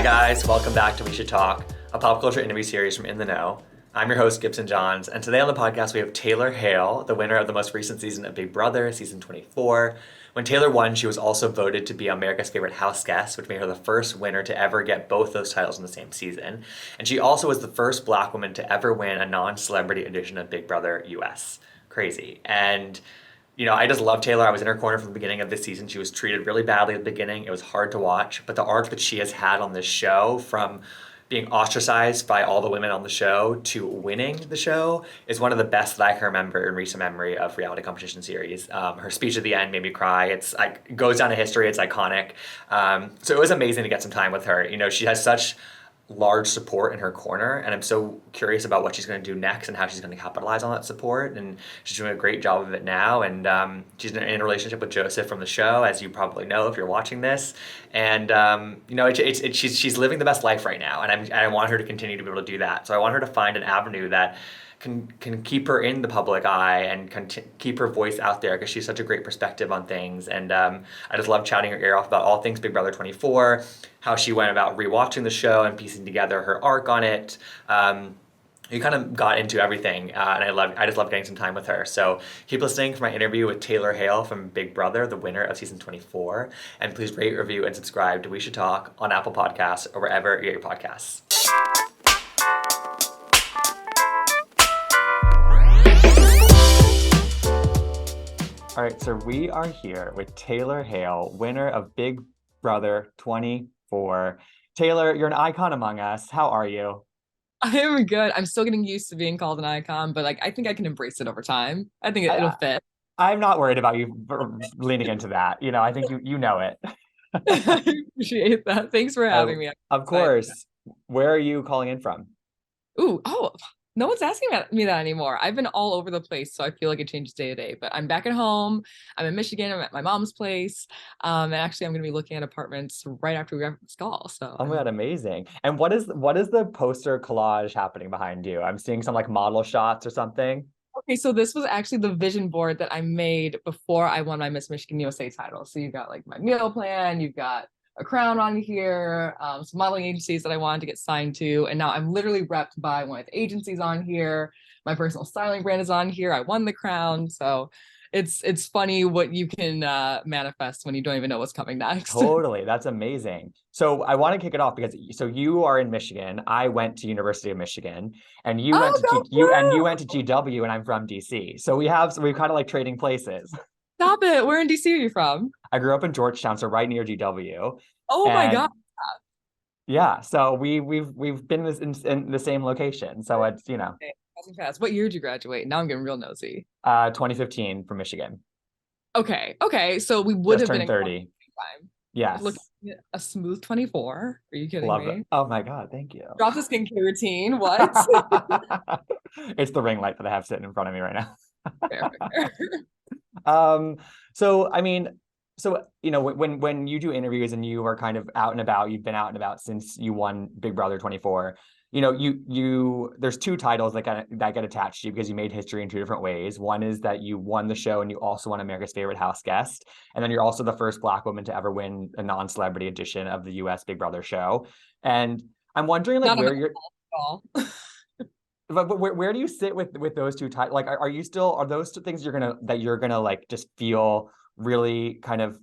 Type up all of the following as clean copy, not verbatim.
guys, welcome back to We Should Talk, a pop culture interview series from In the Know. I'm your host, Gibson Johns, and today on the podcast we have Taylor Hale, the winner of the most recent season of Big Brother, season 24. When Taylor won, she was also voted to be America's Favorite House Guest, which made her the first winner to ever get both those titles in the same season. And she also was the first Black woman to ever win a non-celebrity edition of Big Brother US. Crazy. And I just love Taylor. I was in her corner from the beginning of this season. She was treated really badly at the beginning. It was hard to watch. But the arc that she has had on this show, from being ostracized by all the women on the show to winning the show, is one of the best that I can remember in recent memory of reality competition series. Her speech at the end made me cry. It goes down in history. It's iconic. So it was amazing to get some time with her. She has such large support in her corner, and I'm so curious about what she's going to do next and how she's going to capitalize on that support. And she's doing a great job of it now, and she's in a relationship with Joseph from the show, as you probably know if you're watching this. And she's living the best life right now, and I want her to continue to be able to do that. So I want her to find an avenue that can keep her in the public eye and keep her voice out there, because she's such a great perspective on things. And I just love chatting her ear off about all things Big Brother 24, how she went about rewatching the show and piecing together her arc on it. You kind of got into everything, and I just love getting some time with her. So keep listening for my interview with Taylor Hale from Big Brother, the winner of season 24. And please rate, review, and subscribe to We Should Talk on Apple Podcasts or wherever you get your podcasts. All right, so we are here with Taylor Hale, winner of Big Brother 24. Taylor, you're an icon among us. How are you? I am good. I'm still getting used to being called an icon, but I think I can embrace it over time. I think it'll fit. I'm not worried about you leaning into that. I think you know it. I appreciate that. Thanks for having me. Of course. Where are you calling in from? No one's asking me that anymore. I've been all over the place, so I feel like it changes day to day. But I'm back at home. I'm in Michigan. I'm at my mom's place. And actually, I'm going to be looking at apartments right after we wrap this call. So, oh my God, amazing! And what is the poster collage happening behind you? I'm seeing some model shots or something. Okay, so this was actually the vision board that I made before I won my Miss Michigan USA title. So you've got my meal plan, you've got a crown on here, some modeling agencies that I wanted to get signed to, and now I'm literally repped by one of the agencies on here. My personal styling brand is on here. I won the crown, so it's funny what you can manifest when you don't even know what's coming next. Totally, that's amazing. So I want to kick it off because you are in Michigan. I went to University of Michigan, and you went to GW, and I'm from DC. So we're kind of trading places. Stop it. Where in DC are you from? I grew up in Georgetown, so right near GW. Oh my God. Yeah, so we've been in the same location. So it's Fast. What year did you graduate? Now I'm getting real nosy. 2015 from Michigan. Okay. So we would just have been 30. Time. Yes. Look, a smooth 24. Are you kidding me? It. Oh my God, thank you. Drop the skincare routine. What? It's the ring light that I have sitting in front of me right now. Fair. When you do interviews and you are kind of out and about, you've been out and about since you won Big Brother 24. There's two titles that get attached to you because you made history in two different ways. One is that you won the show and you also won America's Favorite House Guest, and then you're also the first Black woman to ever win a non-celebrity edition of the US Big Brother show. And I'm wondering where you're. But where do you sit with those two titles? Are those two things you're gonna just feel really kind of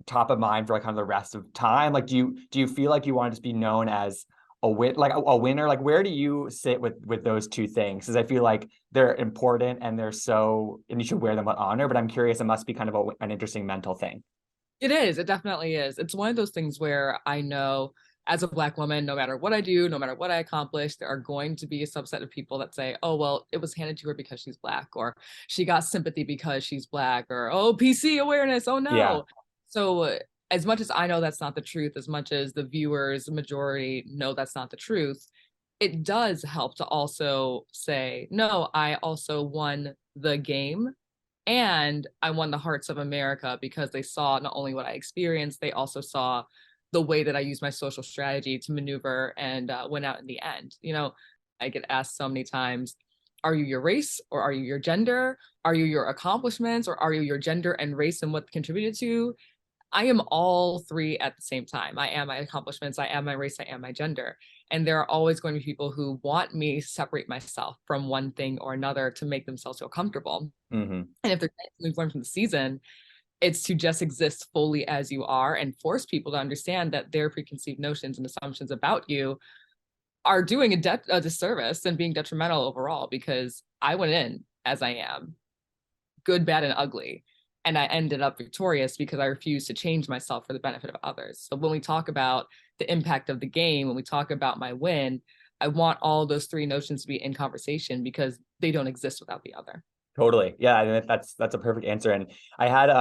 top of mind for kind of the rest of time? Do you feel like you want to just be known as a winner? Where do you sit with those two things? Because I feel like they're important and and you should wear them with honor. But I'm curious, it must be kind of an interesting mental thing. It is. It definitely is. It's one of those things where I know, as a Black woman, no matter what I do, no matter what I accomplish, there are going to be a subset of people that say, oh, well, it was handed to her because she's Black, or she got sympathy because she's Black, or, oh, PC awareness, oh no. Yeah. So as much as I know that's not the truth, as much as the viewers, the majority know that's not the truth, it does help to also say, no, I also won the game. And I won the hearts of America because they saw not only what I experienced, they also saw the way that I use my social strategy to maneuver and win out in the end. I get asked so many times, are you your race or are you your gender? Are you your accomplishments or are you your gender and race and what contributed to? I am all three at the same time. I am my accomplishments, I am my race, I am my gender. And there are always going to be people who want me to separate myself from one thing or another to make themselves feel comfortable. Mm-hmm. And if there's anything we've learned from the season, it's to just exist fully as you are and force people to understand that their preconceived notions and assumptions about you are doing a disservice and being detrimental overall, because I went in as I am, good, bad, and ugly. And I ended up victorious because I refused to change myself for the benefit of others. So when we talk about the impact of the game, when we talk about my win, I want all those three notions to be in conversation because they don't exist without the other. Totally. Yeah, I mean, that's a perfect answer. And I had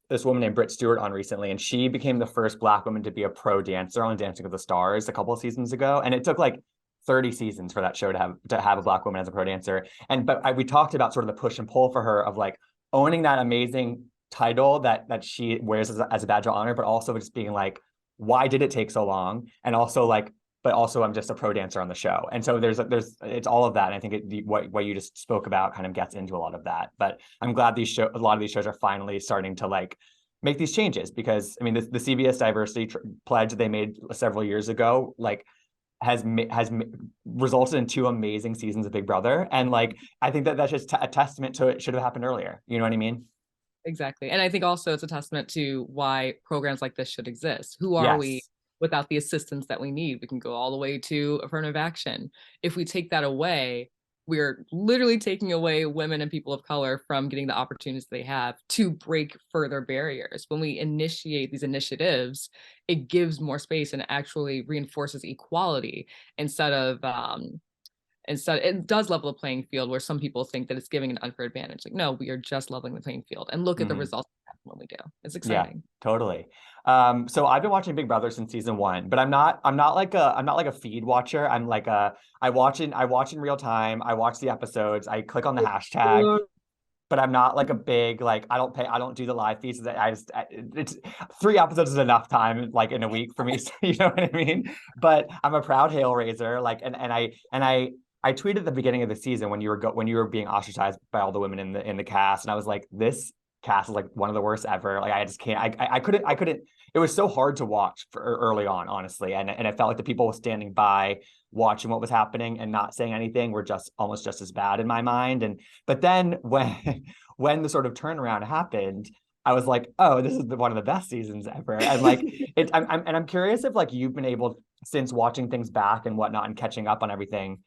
this woman named Britt Stewart on recently, and she became the first Black woman to be a pro dancer on Dancing with the Stars a couple of seasons ago. And it took like 30 seasons for that show to have a Black woman as a pro dancer. And we talked about sort of the push and pull for her of like owning that amazing title that she wears as a badge of honor, but also just being like, why did it take so long? And also like, but also I'm just a pro dancer on the show. And so there's it's all of that. And I think what you just spoke about kind of gets into a lot of that. But I'm glad a lot of these shows are finally starting to like make these changes, because I mean the CBS diversity pledge they made several years ago like has resulted in 2 amazing seasons of Big Brother. And like I think that's just a testament to it should have happened earlier. You know what I mean? Exactly. And I think also it's a testament to why programs like this should exist. Who are we Yes. without the assistance that we need? We can go all the way to affirmative action. If we take that away, we're literally taking away women and people of color from getting the opportunities they have to break further barriers. When we initiate these initiatives, it gives more space and actually reinforces equality instead of it does level the playing field, where some people think that it's giving an unfair advantage. Like, no, we are just leveling the playing field, and look at the results when we do. It's exciting. Yeah, totally. So I've been watching Big Brother since season 1, but I'm not like a feed watcher. I'm like I watch in real time. I watch the episodes. I click on the hashtag, but I'm not like a big like I don't do the live feeds. It's 3 episodes is enough time like in a week for me. So, you know what I mean? But I'm a proud Hale raiser. Like I tweeted at the beginning of the season when you were being ostracized by all the women in the cast, and I was like, this cast is like one of the worst ever. Like I just can't. I couldn't. It was so hard to watch for early on, honestly, and it felt like the people standing by watching what was happening and not saying anything were just almost just as bad in my mind. And but then when the sort of turnaround happened, I was like, oh, this is one of the best seasons ever. And like I'm curious if like you've been able, since watching things back and whatnot and catching up on everything,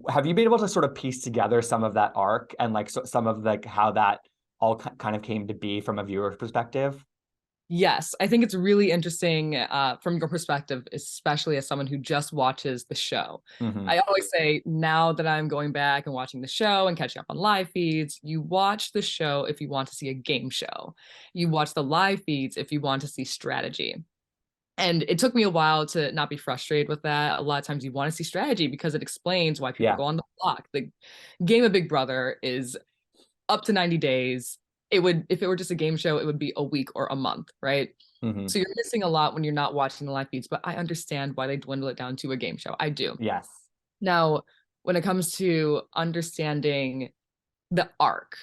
have you been able to sort of piece together some of that arc and like some of like how that all kind of came to be from a viewer's perspective? Yes, I think it's really interesting from your perspective, especially as someone who just watches the show. Mm-hmm. I always say, now that I'm going back and watching the show and catching up on live feeds, you watch the show if you want to see a game show. You watch the live feeds if you want to see strategy. And it took me a while to not be frustrated with that. A lot of times you want to see strategy because it explains why people Yeah. go on the block. The game of Big Brother is up to 90 days. If it were just a game show, it would be a week or a month, right? Mm-hmm. So you're missing a lot when you're not watching the live feeds, but I understand why they dwindle it down to a game show. I do. Yes. Now, when it comes to understanding the arc,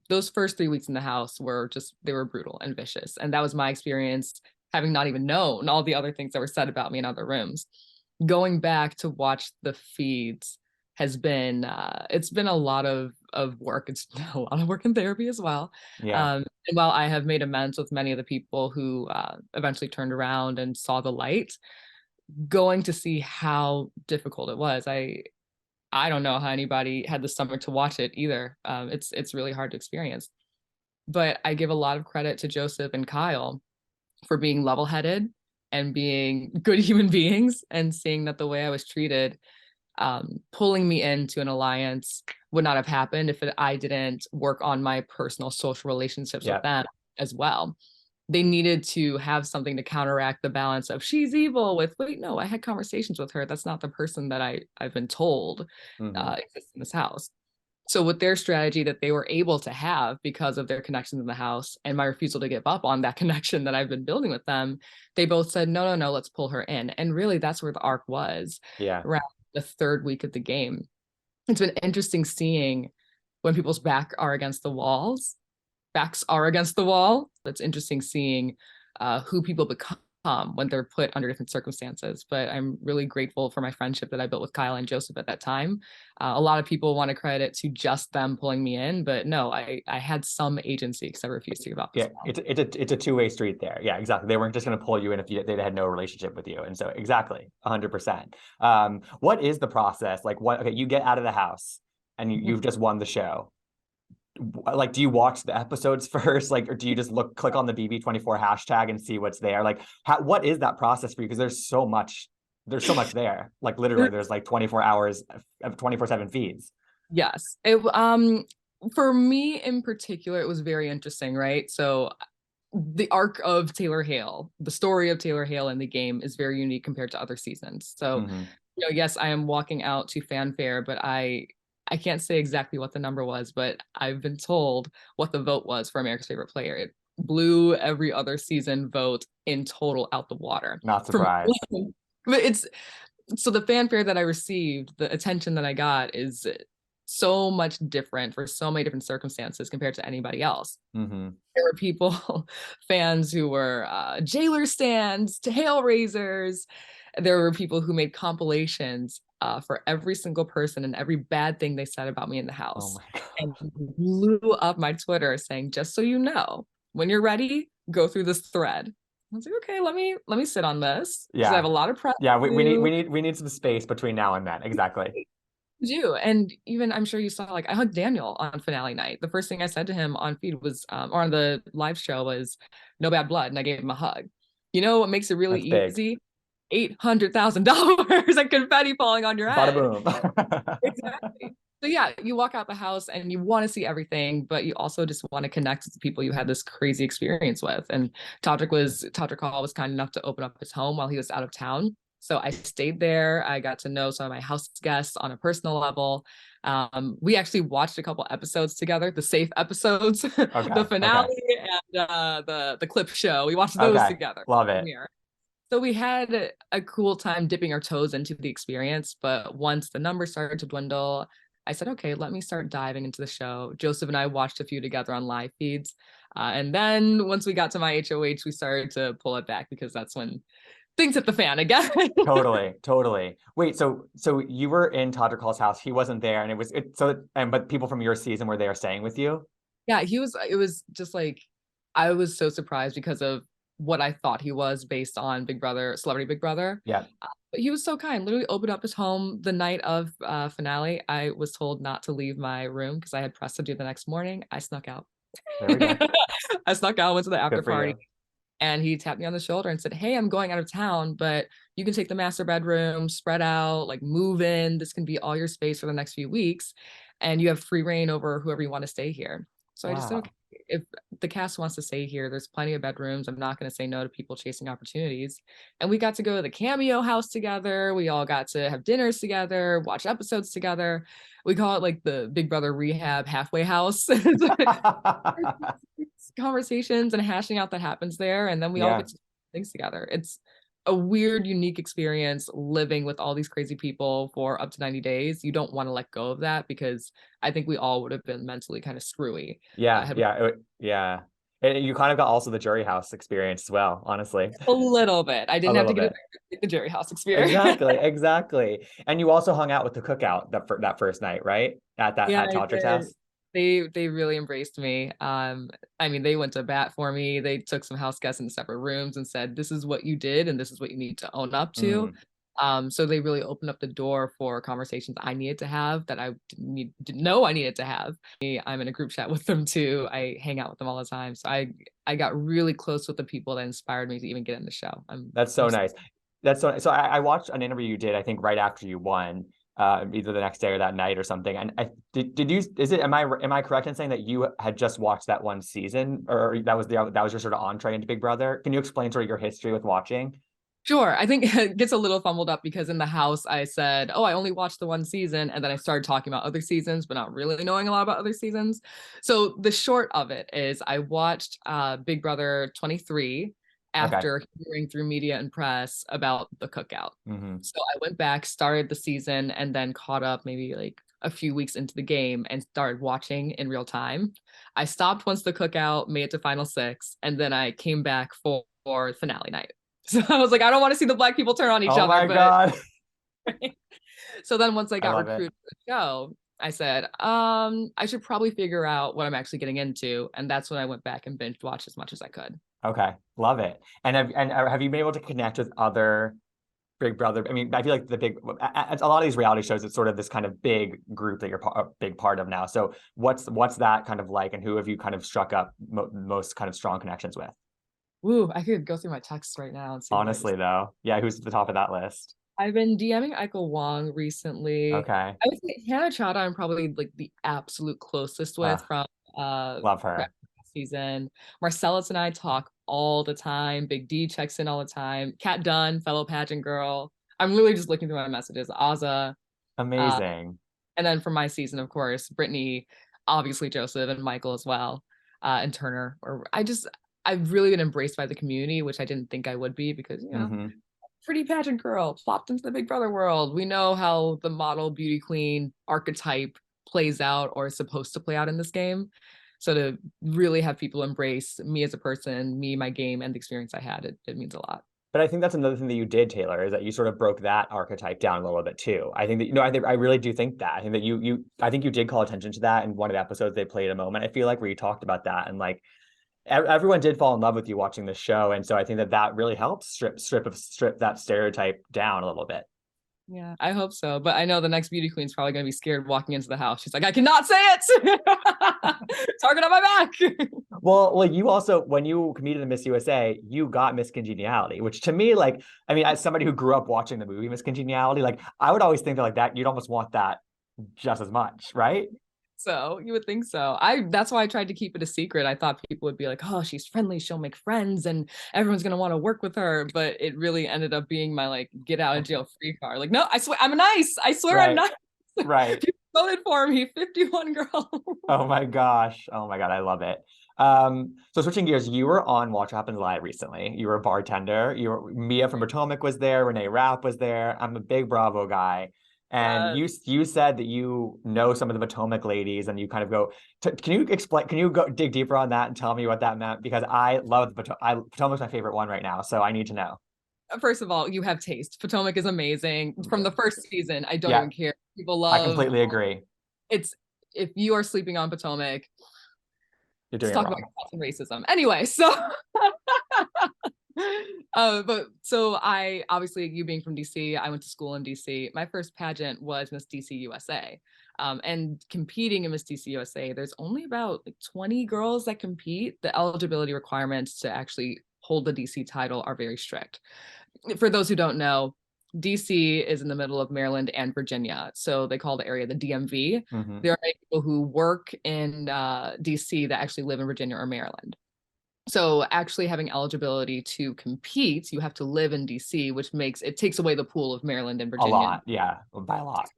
those first 3 weeks in the house they were brutal and vicious. And that was my experience, having not even known all the other things that were said about me in other rooms. Going back to watch the feeds has been it's been a lot of work. It's been a lot of work in therapy as well. Yeah. And while I have made amends with many of the people who eventually turned around and saw the light, going to see how difficult it was, I don't know how anybody had the stomach to watch it either. It's really hard to experience. But I give a lot of credit to Joseph and Kyle for being level-headed and being good human beings, and seeing that the way I was treated, pulling me into an alliance would not have happened if I didn't work on my personal social relationships with them as well. They needed to have something to counteract the balance of she's evil with, wait, no, I had conversations with her. That's not the person that I've been told exists in this house. So with their strategy that they were able to have because of their connections in the house and my refusal to give up on that connection that I've been building with them, they both said, no, let's pull her in. And really that's where the arc was. Yeah. Around the 3rd week of the game. It's been interesting seeing when people's backs are against the wall. It's interesting seeing who people become when they're put under different circumstances. But I'm really grateful for my friendship that I built with Kyle and Joseph at that time. A lot of people want to credit to just them pulling me in, but no, I had some agency because I refused to give up. Yeah, it's a two-way street there. Yeah, exactly. They weren't just going to pull you in if they had no relationship with you. And so exactly, 100%. What is the process? Like okay, you get out of the house and you've just won the show. Like, do you watch the episodes first? Like, or do you just click on the BB24 hashtag and see what's there? Like, what is that process for you? Because there's so much there. Like literally there's like 24 hours of 24/7 feeds. Yes. For me in particular, it was very interesting, right? So the arc of Taylor Hale, the story of Taylor Hale in the game is very unique compared to other seasons. So, yes, I am walking out to fanfare, but I can't say exactly what the number was, but I've been told what the vote was for America's Favorite Player. It blew every other season vote in total out the water. Not surprised. But so the fanfare that I received, the attention that I got is so much different for so many different circumstances compared to anybody else. There were people, fans who were jailer stands to Hale raisers. There were people who made compilations for every single person and every bad thing they said about me in the house. Oh my God. And blew up my Twitter saying, just so you know, when you're ready, go through this thread. I was like, okay, let me sit on this. Yeah, I have a lot of prep. Yeah, we need some space between now and then. Exactly. Do. And even I'm sure you saw, like, I hugged Daniel on finale night. The first thing I said to him on feed was or on the live show was no bad blood, and I gave him a hug. You know what makes it really easy? $800,000 and confetti falling on your head. Bada boom. Exactly. So yeah, you walk out the house and you want to see everything, but you also just want to connect with the people you had this crazy experience with. And Todrick Hall was kind enough to open up his home while he was out of town. So I stayed there. I got to know some of my house guests on a personal level. We actually watched a couple episodes together, the safe episodes, the finale and the clip show. We watched those together. Love it. So we had a cool time dipping our toes into the experience. But once the numbers started to dwindle, I said, okay, let me start diving into the show. Joseph and I watched a few together on live feeds. And then once we got to my HOH, we started to pull it back because that's when things hit the fan again. Totally. Wait, so you were in Todrick Hall's house. He wasn't there, and but people from your season were there staying with you? Yeah, it was just like, I was so surprised because of what I thought he was based on Big Brother, Celebrity Big Brother. Yeah. But he was so kind, literally opened up his home the night of finale. I was told not to leave my room because I had press to do the next morning. I snuck out. There we go. I snuck out, went to the after party. And he tapped me on the shoulder and said, hey, I'm going out of town, but you can take the master bedroom, spread out, like move in. This can be all your space for the next few weeks. And you have free reign over whoever you want to stay here. So I just said, okay, if the cast wants to stay here, there's plenty of bedrooms. I'm not going to say no to people chasing opportunities. And we got to go to the Cameo house together. We all got to have dinners together, watch episodes together. We call it like the Big Brother rehab halfway house. Conversations and hashing out that happens there. And then we all get to do things together. It's a weird, unique experience living with all these crazy people for up to 90 days. You don't want to let go of that because I think we all would have been mentally kind of screwy. Yeah. And you kind of got also the jury house experience as well, honestly. A little bit. I didn't have to get the jury house experience. Exactly. And you also hung out with the cookout that first night, right? At Todrick's house. They really embraced me. I mean, they went to bat for me. They took some house guests in separate rooms and said, this is what you did and this is what you need to own up to. So they really opened up the door for conversations I needed to have that I didn't know I needed to have. I'm in a group chat with them too. I hang out with them all the time. So I got really close with the people that inspired me to even get in the show. That's so nice. So I watched an interview you did, I think right after you won. Either the next day or that night or something. And am I correct in saying that you had just watched that one season, or that was your sort of entree into Big Brother? Can you explain sort of your history with watching? Sure. I think it gets a little fumbled up because in the house I said, oh, I only watched the one season, and then I started talking about other seasons, but not really knowing a lot about other seasons. So the short of it is I watched Big Brother 23 after hearing through media and press about the cookout. So I went back, started the season, and then caught up maybe like a few weeks into the game and started watching in real time. I stopped once the cookout made it to final 6, and then I came back for for finale night. So I was like, I don't want to see the black people turn on each Oh other. my God. So then once I I got love it. recruited to the show, I said, I should probably figure out what I'm actually getting into. And that's when I went back and binge watched as much as I could. Okay, love it. And have you been able to connect with other Big Brother? I mean, I feel like a lot of these reality shows, it's sort of this kind of big group that you're a big part of now. So what's that kind of like, and who have you kind of struck up most kind of strong connections with? Ooh, I could go through my texts right now and see who I Honestly, just. though, yeah, who's at the top of that list? I've been DMing Aiko Wong recently. Okay, I would say Hannah Chowda I'm probably like the absolute closest with from love prep her. season. Marcellus and I talk all the time. Big D checks in all the time. Kat Dunn, fellow pageant girl. I'm literally just looking through my messages. Azza. Uh, Amazing. and then from my season, of course, Brittany, obviously Joseph and Michael as well, and Turner. Or I've really been embraced by the community, which I didn't think I would be because, Hmm. pretty pageant girl plopped into the Big Brother world. We know how the model beauty queen archetype plays out or is supposed to play out in this game. So to really have people embrace me as a person, me, my game, and the experience I had, it means a lot. But I think that's another thing that you did, Taylor, is that you sort of broke that archetype down a little bit too. I think that, I really do think that. I think that I think you did call attention to that in one of the episodes they played a moment, I feel like, where you talked about that. And like everyone did fall in love with you watching the show. And so I think that that really helps strip that stereotype down a little bit. Yeah, I hope so. But I know the next beauty queen's probably going to be scared walking into the house. She's like, I cannot say it. Target on my back. Well, you also, when you competed in Miss USA, you got Miss Congeniality, which to me, like, I mean, as somebody who grew up watching the movie Miss Congeniality, like, I would always think that like that, you'd almost want that just as much, right? So you would think so. That's why I tried to keep it a secret. I thought people would be like, oh, she's friendly, she'll make friends, and everyone's gonna want to work with her. But it really ended up being my like get out of jail free card. Like, no, I swear I'm nice. I swear I'm Right, nice. right. People voted for me, 51 girl. Oh my gosh. Oh my God, I love it. So switching gears, you were on Watch What Happens Live recently. You were a bartender. Mia from Potomac was there. Renee Rapp was there. I'm a big Bravo guy. And Yeah. you said that you know some of the Potomac ladies, and you kind of go. Can you explain? Can you go dig deeper on that and tell me what that meant? Because I love the Potomac's my favorite one right now, so I need to know. First of all, you have taste. Potomac is amazing. From the first season, I don't Yeah, even care. People I love completely agree. it's if you are sleeping on Potomac, You're let's doing it talk about wrong. racism. Anyway, so but so I obviously you being from DC, I went to school in DC. My first pageant was Miss DC USA. And competing in Miss DC USA, there's only about like 20 girls that compete. The eligibility requirements to actually hold the DC title are very strict. For those who don't know, DC is in the middle of Maryland and Virginia. So they call the area the DMV. Hmm. There are many people who work in DC that actually live in Virginia or Maryland. So actually having eligibility to compete, you have to live in DC, which takes away the pool of Maryland and A Virginia. lot, yeah, by a lot.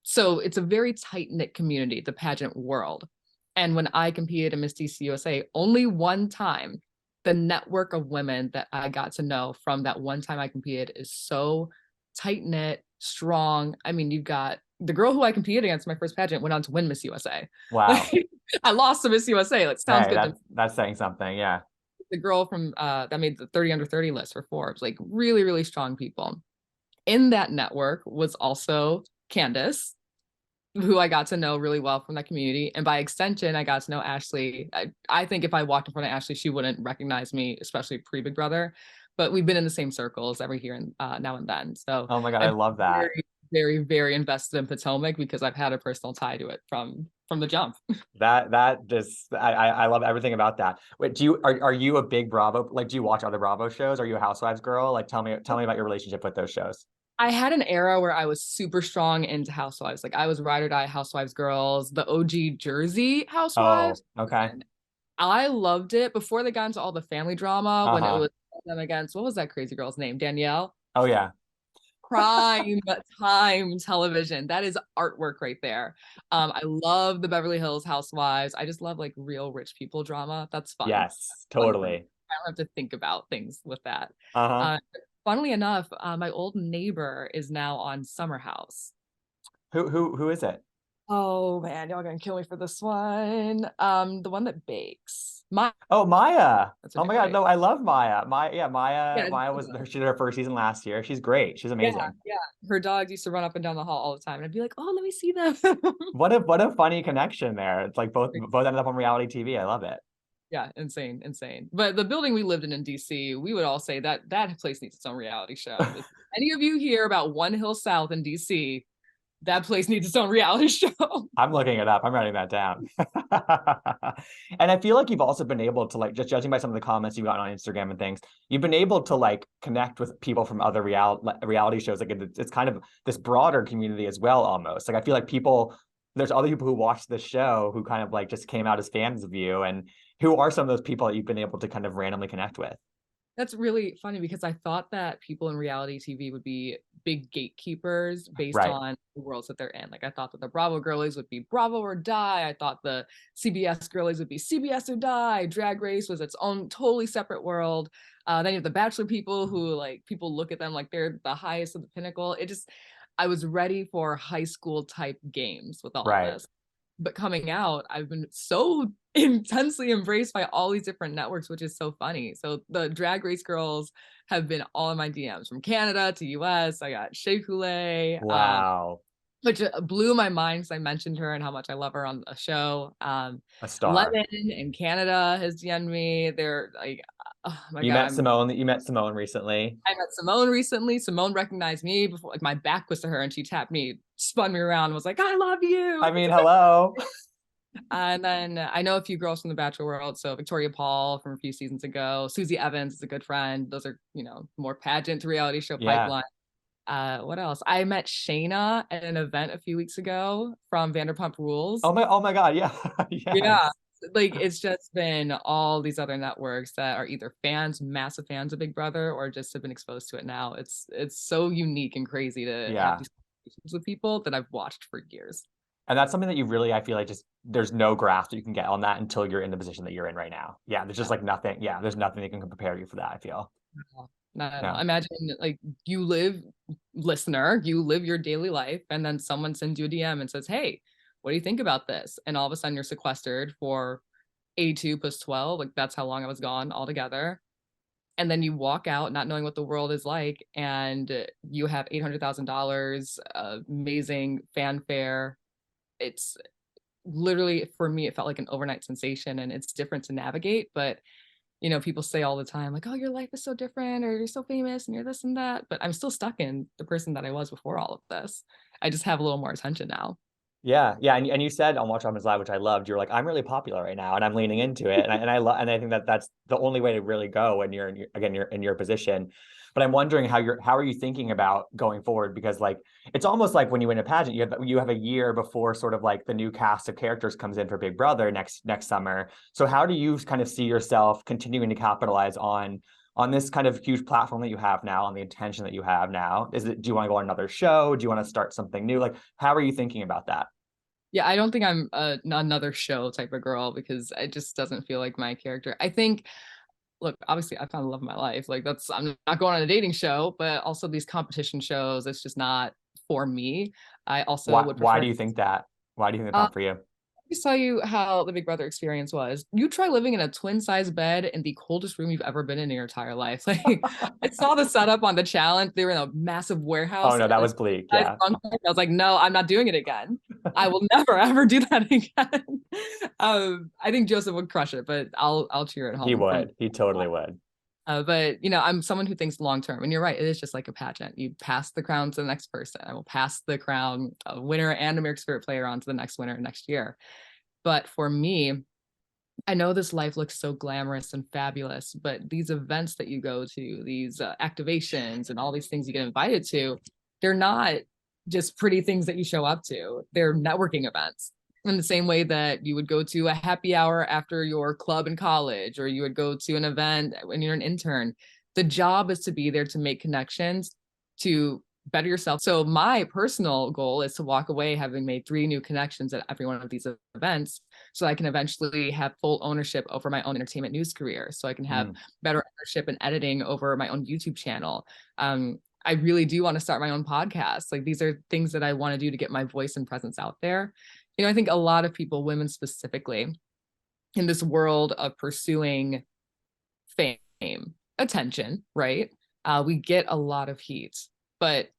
So it's a very tight-knit community, the pageant world. And when I competed in Miss DC USA, only one time, the network of women that I got to know from that one time I competed is so tight-knit, strong. I mean, you've got the girl who I competed against my first pageant went on to win Miss USA. Wow. Like, I lost to Miss USA. Like, sounds Hey, good to me. that's saying something. Yeah. The girl from that made the 30 under 30 list for Forbes, like really, really strong people. In that network was also Candace, who I got to know really well from that community. And by extension, I got to know Ashley. I think if I walked in front of Ashley, she wouldn't recognize me, especially pre Big Brother. But we've been in the same circles every here and now and then. So Oh my God, I I'm love that. very, very, very invested in Potomac because I've had a personal tie to it from the jump. That just I love everything about that. Wait, are you a big Bravo? Like, do you watch other Bravo shows? Are you a Housewives girl? Like, tell me about your relationship with those shows. I had an era where I was super strong into Housewives. Like I was ride or die Housewives girls, the OG Jersey Oh, Housewives. okay. And I loved it before they got into all the family drama when it Uh-huh. was them against what was that crazy girl's name? Danielle. Oh yeah. Prime time television. That is artwork right there. I love the Beverly Hills Housewives. I just love like real rich people drama. That's fun. Yes, Fun for me. totally. I don't have to think about things with that. Uh-huh. Uh, Funnily enough, my old neighbor is now on Summer House. Who is it? Oh man, y'all gonna kill me for this one. The one that bakes. Oh, Maya. That's her Oh my name, God, right? no, I love Maya. Maya. Yeah, Maya was there. She did her first season last year. She's great. She's yeah, amazing. yeah. Her dogs used to run up and down the hall all the time, and I'd be like, "Oh, let me see them." What a funny connection there. It's like both ended up on reality TV. I love it. Yeah, insane, insane. But the building we lived in DC, we would all say that that place needs its own reality show. If any of you hear about One Hill South in DC, that place needs its own reality show. I'm looking it up. I'm writing that down. And I feel like you've also been able to, like, just judging by some of the comments you've gotten on Instagram and things, you've been able to like connect with people from other reality shows. Like it's kind of this broader community as well, almost. Like I feel like there's other people who watch this show who kind of like just came out as fans of you, and who are some of those people that you've been able to kind of randomly connect with? That's really funny because I thought that people in reality TV would be big gatekeepers based Right. on the worlds that they're in. Like I thought that the Bravo girlies would be Bravo or die. I thought the CBS girlies would be CBS or die. Drag Race was its own totally separate world. Then you have the Bachelor people who like people look at them like they're the highest of the pinnacle. I was ready for high school type games with all of Right. this. But coming out, I've been so intensely embraced by all these different networks, which is so funny. So the Drag Race girls have been all in my DMs from Canada to US. I got Shea Coulee, Wow. which blew my mind because I mentioned her and how much I love her on the show. A star. Lemon in Canada has DM'd me. They're like, oh my You God, met Simone. You met Simone recently. I met Simone recently. Simone recognized me before, like my back was to her, and she tapped me, spun me around, and was like, "I love you." I mean, hello. And then I know a few girls from the Bachelor world. So Victoria Paul from a few seasons ago, Susie Evans is a good friend. Those are, more pageant to reality show Yeah. pipeline. What else? I met Shayna at an event a few weeks ago from Vanderpump Rules. Oh my God. Yeah. Yeah. Yes. Like it's just been all these other networks that are either fans, massive fans of Big Brother, or just have been exposed to it now. It's so unique and crazy to have Yeah. these conversations with people that I've watched for years. And that's something that you really, I feel like, just there's no grasp that you can get on that until you're in the position that you're in right now. Yeah. There's just like nothing. Yeah. There's nothing that can prepare you for that, I feel. Not at all. Yeah. Imagine like you live your daily life, and then someone sends you a DM and says, "Hey, what do you think about this?" And all of a sudden you're sequestered for 82 plus 12. Like that's how long I was gone altogether. And then you walk out not knowing what the world is like, and you have $800,000, amazing fanfare. It's literally for me, it felt like an overnight sensation, and it's different to navigate, but people say all the time, like, oh, your life is so different, or you're so famous, and you're this and that. But I'm still stuck in the person that I was before all of this. I just have a little more attention now. Yeah. Yeah. And you said on Watch Women's Live, which I loved, you were like, I'm really popular right now and I'm leaning into it. And I think that that's the only way to really go when you're in your position. But I'm wondering how are you thinking about going forward? Because like it's almost like when you win a pageant, you have a year before sort of like the new cast of characters comes in for Big Brother next summer. So how do you kind of see yourself continuing to capitalize on this kind of huge platform that you have now, on the attention that you have now? Do you want to go on another show? Do you want to start something new? Like, how are you thinking about that? Yeah, I don't think I'm another show type of girl because it just doesn't feel like my character. I think, look, obviously I found the love of my life. Like I'm not going on a dating show, but also these competition shows, it's just not for me. I also would Why prefer. do you think that? Why do you think that's not for you? Just tell you how the Big Brother experience was. You try living in a twin size bed in the coldest room you've ever been in your entire life. Like I saw the setup on the challenge. They were in a massive Oh warehouse no, in that a was bleak. size Yeah. bunk bed. I was like, no, I'm not doing it again. I will never ever do that again. I think Joseph would crush it, but I'll cheer at He home from. would. He totally would. But I'm someone who thinks long term, and you're right. It is just like a pageant. You pass the crown to the next person. I will pass the crown, a winner and American Spirit player, on to the next winner next year. But for me, I know this life looks so glamorous and fabulous, but these events that you go to, these activations and all these things you get invited to, they're not just pretty things that you show up to. They're networking events in the same way that you would go to a happy hour after your club in college, or you would go to an event when you're an intern. The job is to be there to make connections, to better yourself. So my personal goal is to walk away having made 3 new connections at every one of these events, so I can eventually have full ownership over my own entertainment news career. So I can have better ownership and editing over my own YouTube channel. I really do want to start my own podcast. Like these are things that I want to do to get my voice and presence out there. I think a lot of people, women specifically, in this world of pursuing fame, attention, right? We get a lot of heat. But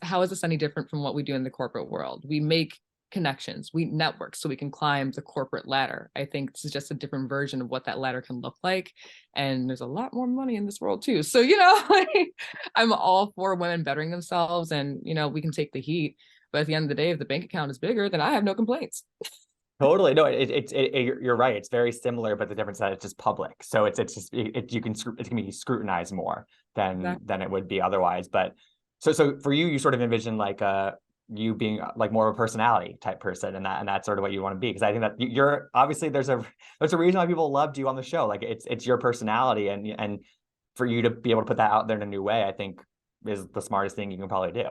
how is this any different from what we do in the corporate world? We make connections, we network so we can climb the corporate ladder. I think this is just a different version of what that ladder can look like. And there's a lot more money in this world too. So, like, I'm all for women bettering themselves, and, we can take the heat. But at the end of the day, if the bank account is bigger, then I have no complaints. Totally. No, you're right. It's very similar, but the difference is that it's just public. So it's just, it can be scrutinized more than it would be otherwise. But so for you for you like you being like more of a personality type person, and that's sort of what you want to be. Because I think that you're obviously there's a reason why people loved you on the show. Like it's your personality, and for you to be able to put that out there in a new way, I think is the smartest thing you can probably do.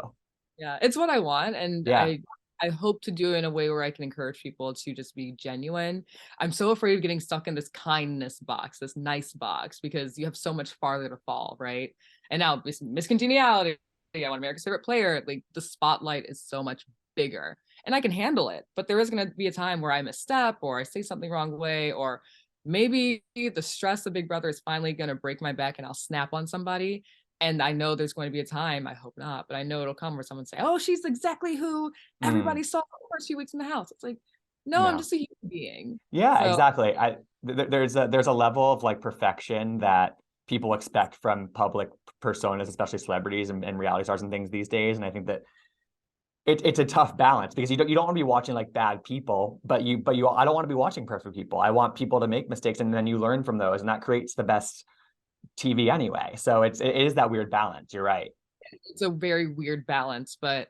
Yeah, it's what I want. And yeah. I hope to do it in a way where I can encourage people to just be genuine. I'm so afraid of getting stuck in this kindness box, this nice box, because you have so much farther to fall, right? And now miscongeniality, I want America's favorite player. Like, the spotlight is so much bigger, and I can handle it. But there is going to be a time where I misstep, or I say something wrong way, or maybe the stress of Big Brother is finally going to break my back and I'll snap on somebody. And I know there's going to be a time, I hope not, but I know it'll come where someone say, oh, she's exactly who everybody saw the first few weeks in the house. It's like, no, I'm just a human being. Yeah, so, exactly. There's a level of like perfection that people expect from public personas, especially celebrities and reality stars and things these days. And I think that it's a tough balance, because you don't want to be watching like bad people, but I don't want to be watching perfect people. I want people to make mistakes, and then you learn from those, and that creates the best TV anyway. So it is that weird balance. You're right. It's a very weird balance, but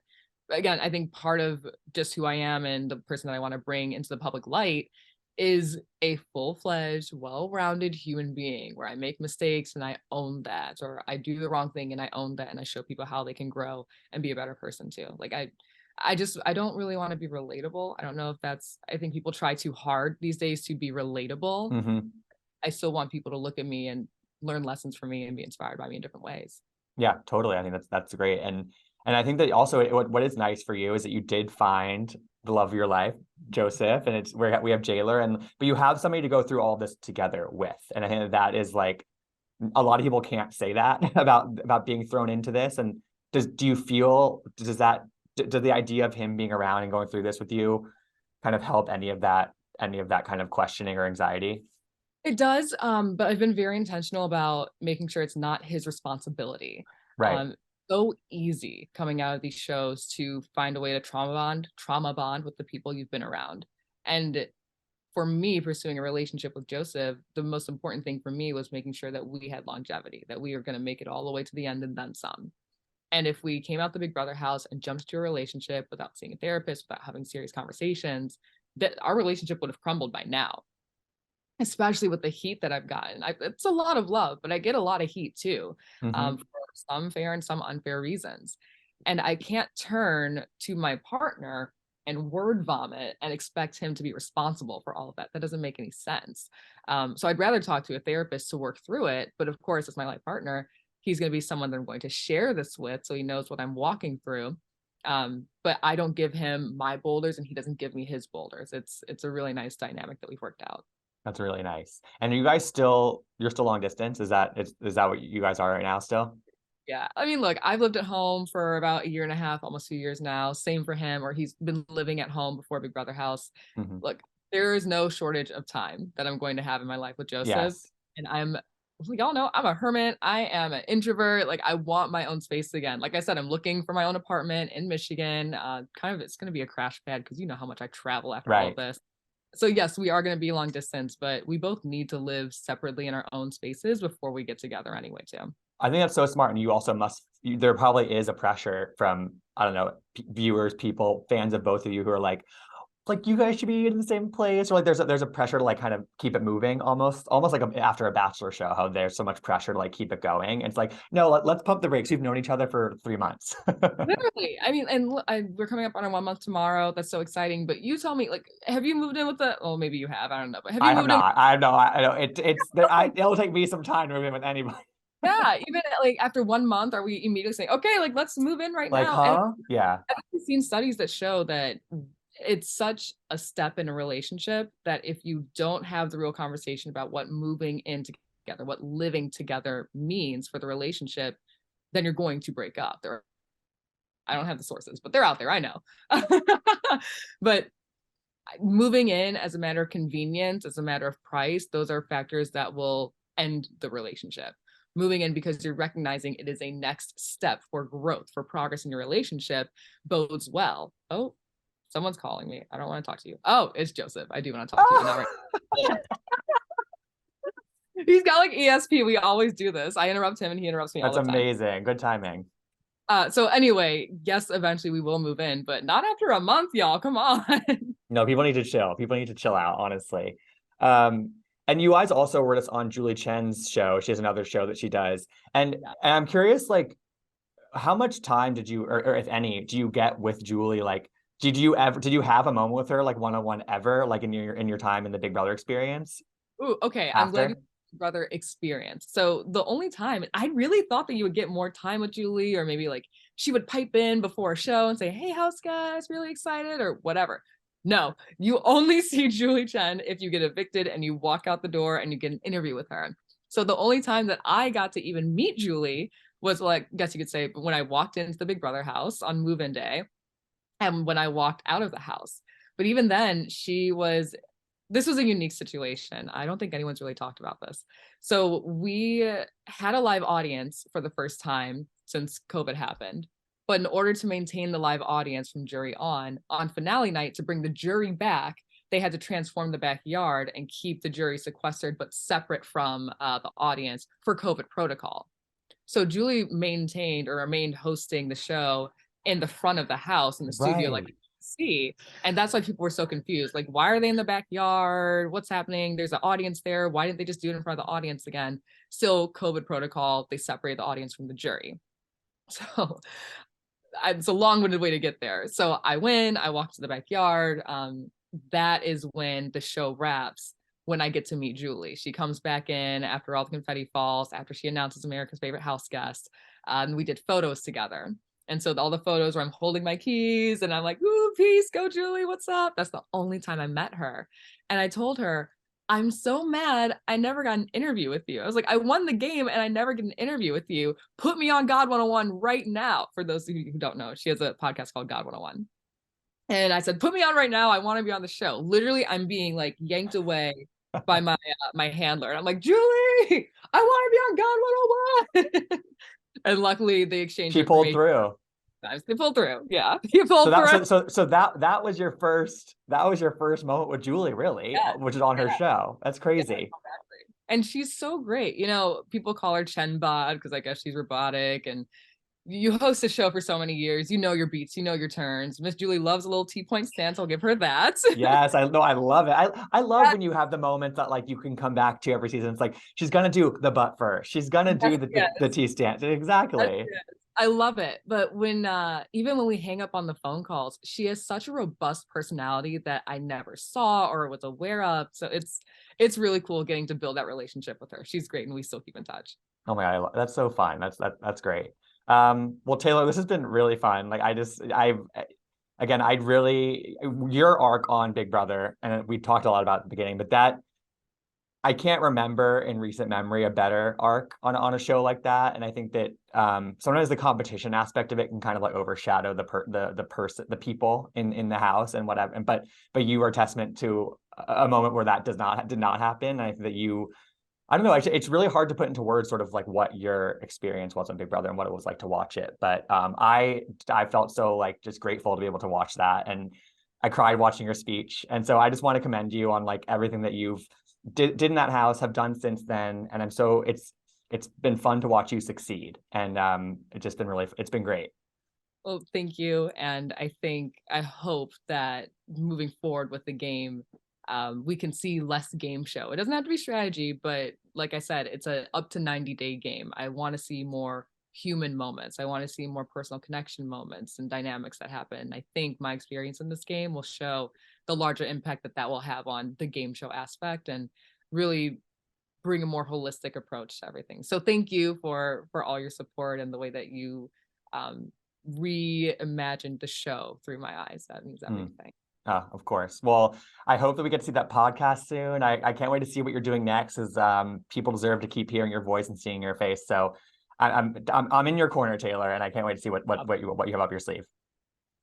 again, I think part of just who I am and the person that I want to bring into the public light is a full-fledged, well-rounded human being, where I make mistakes and I own that, or I do the wrong thing and I own that, and I show people how they can grow and be a better person too. Like, I don't really want to be relatable. I don't know if I think people try too hard these days to be relatable. Mm-hmm. I still want people to look at me and learn lessons from me and be inspired by me in different ways. Yeah, totally. I think that's great. And I think that also what is nice for you is that you did find the love of your life, Joseph, and it's where we have Jailer, but you have somebody to go through all this together with. And I think that is like, a lot of people can't say that about being thrown into this. And does the idea of him being around and going through this with you kind of help any of that kind of questioning or anxiety? It does, but I've been very intentional about making sure it's not his responsibility. Right. So easy coming out of these shows to find a way to trauma bond with the people you've been around. And for me, pursuing a relationship with Joseph, the most important thing for me was making sure that we had longevity, that we were going to make it all the way to the end and then some. And if we came out the Big Brother house and jumped to a relationship without seeing a therapist, without having serious conversations, that our relationship would have crumbled by now. Especially with the heat that I've gotten. It's a lot of love, but I get a lot of heat too, for some fair and some unfair reasons. And I can't turn to my partner and word vomit and expect him to be responsible for all of that. That doesn't make any sense. So I'd rather talk to a therapist to work through it. But of course, as my life partner, he's going to be someone that I'm going to share this with, so he knows what I'm walking through. But I don't give him my boulders and he doesn't give me his boulders. It's a really nice dynamic that we've worked out. That's really nice. And you're still long distance? Is that what you guys are right now still? Yeah. I mean, look, I've lived at home for about a year and a half, almost 2 years now. Same for him, or he's been living at home before Big Brother house. Mm-hmm. Look, there is no shortage of time that I'm going to have in my life with Joseph. Yes. And y'all know, I'm a hermit. I am an introvert. Like, I want my own space again. Like I said, I'm looking for my own apartment in Michigan. It's going to be a crash pad because you know how much I travel after all of this. So yes, we are going to be long distance, but we both need to live separately in our own spaces before we get together anyway, too. I think that's so smart. And you also there probably is a pressure from, I don't know, viewers, people, fans of both of you who are like you guys should be in the same place, or like there's a pressure to like kind of keep it moving, almost like after a Bachelor show, how there's so much pressure to like keep it going. And it's like, no, let's pump the brakes. We've known each other for 3 months. Literally. I mean, and we're coming up on our 1 month tomorrow. That's so exciting. But you tell me, like, have you moved in with oh, maybe you have. I don't know. But have you moved in? I know. It'll take me some time to move in with anybody. Yeah, even like after 1 month, are we immediately saying, okay, like let's move in right now? Huh? Yeah. I've seen studies that show that it's such a step in a relationship that if you don't have the real conversation about what moving in together, what living together means for the relationship, then you're going to break up. I don't have the sources, but they're out there, I know. But moving in as a matter of convenience, as a matter of price, those are factors that will end the relationship. Moving in because you're recognizing it is a next step for growth, for progress in your relationship, bodes well. Oh, someone's calling me. I don't want to talk to you. Oh, it's Joseph. I do want to talk to you. Not right. He's got like ESP. We always do this. I interrupt him and he interrupts me all That's the time. amazing. Good timing. So anyway, yes, eventually we will move in, but not after a month, y'all. Come on. No, people need to chill. People need to chill out, honestly. And you guys also were just on Julie Chen's show. She has another show that she does. And I'm curious, like, how much time did you, or if any, do you get with Julie? Like, did you have a moment with her, like one-on-one ever, like in your time in the Big Brother experience? Ooh, okay. I'm glad After? you brother experience. So the only time I really thought that you would get more time with Julie, or maybe like she would pipe in before a show and say, "Hey, house guys, really excited," or whatever. No, you only see Julie Chen if you get evicted and you walk out the door and you get an interview with her. So the only time that I got to even meet Julie was, like, I guess you could say, when I walked into the Big Brother house on move-in day and when I walked out of the house. But even then, this was a unique situation. I don't think anyone's really talked about this. So we had a live audience for the first time since COVID happened. But in order to maintain the live audience from jury on finale night, to bring the jury back, they had to transform the backyard and keep the jury sequestered but separate from the audience for COVID protocol. So Julie remained hosting the show in the front of the house in the studio, like Right. see. And that's why people were so confused. Like, why are they in the backyard? What's happening? There's an audience there. Why didn't they just do it in front of the audience again? Still COVID protocol. They separated the audience from the jury. So it's a long-winded way to get there. So I walk to the backyard. That is when the show wraps, when I get to meet Julie. She comes back in after all the confetti falls, after she announces America's favorite house guest. And we did photos together. And so all the photos where I'm holding my keys and I'm like, "Ooh, peace, go Julie, what's up?" That's the only time I met her. And I told her, "I'm so mad I never got an interview with you." I was like, "I won the game and I never get an interview with you. Put me on God 101 right now." For those of you who don't know, she has a podcast called God 101. And I said, "Put me on right now. I want to be on the show." Literally, I'm being like yanked away by my handler. And I'm like, "Julie, I want to be on God 101." And luckily they exchanged She pulled information. through. They pulled through. Yeah. He pulled So that through. that was your first moment with Julie, really, Yeah. which is on her Yeah. show. That's Yeah, crazy. exactly. And she's so great. People call her Chen Bod because I guess she's robotic. And you host a show for so many years. You know your beats, you know your turns. Miss Julie loves a little T-point stance. I'll give her that. Yes, I know. I love it. I love when you have the moments that like you can come back to every season. It's like she's gonna do the butt first. She's gonna do Yes, the yes. T stance. Yes, Exactly. yes. I love it. But when even when we hang up on the phone calls, she has such a robust personality that I never saw or was aware of. So it's really cool getting to build that relationship with her. She's great and we still keep in touch. Oh my God, that's so fun. That's great. Well, Taylor, this has been really fun. Like I'd really your arc on Big Brother, and we talked a lot about it at the beginning, but that I can't remember in recent memory a better arc on a show like that. And I think that sometimes the competition aspect of it can kind of like overshadow the people in the house and whatever. And but you are testament to a moment where that did not happen. And I think that I don't know. Actually, it's really hard to put into words sort of like what your experience was on Big Brother and what it was like to watch it. But I felt so like just grateful to be able to watch that, and I cried watching your speech. And so I just want to commend you on like everything that you've did in that house, have done since then. And it's been fun to watch you succeed, and it's been great. Well, thank you. And I hope that moving forward with the game, we can see less game show. It doesn't have to be strategy, but like I said, it's a up to 90-day game. I want to see more human moments. I want to see more personal connection moments and dynamics that happen. I think my experience in this game will show the larger impact that will have on the game show aspect and really bring a more holistic approach to everything. So thank you for all your support and the way that you um, reimagined the show through my eyes. That means everything. Oh, of course. Well, I hope that we get to see that podcast soon. I can't wait to see what you're doing next, as people deserve to keep hearing your voice and seeing your face. So I'm in your corner, Taylor, and I can't wait to see what you have up your sleeve.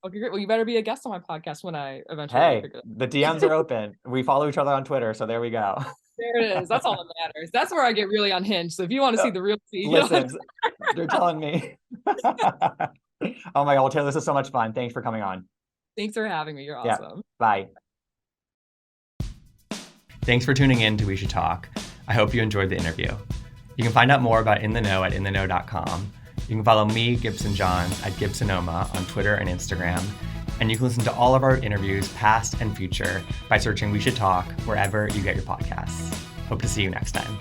Okay, great. Well, you better be a guest on my podcast when I eventually Hey, figure it the DMs are open. We follow each other on Twitter, so there we go. There it is. That's all that matters. That's where I get really unhinged. So if you want to see the real tea, Listen, you're telling me. Oh my God, well, Taylor, this is so much fun. Thanks for coming on. Thanks for having me. You're Yeah. awesome. Bye. Thanks for tuning in to We Should Talk. I hope you enjoyed the interview. You can find out more about In the Know at intheknow.com. You can follow me, Gibson Johns, at Gibsonoma on Twitter and Instagram. And you can listen to all of our interviews, past and future, by searching We Should Talk wherever you get your podcasts. Hope to see you next time.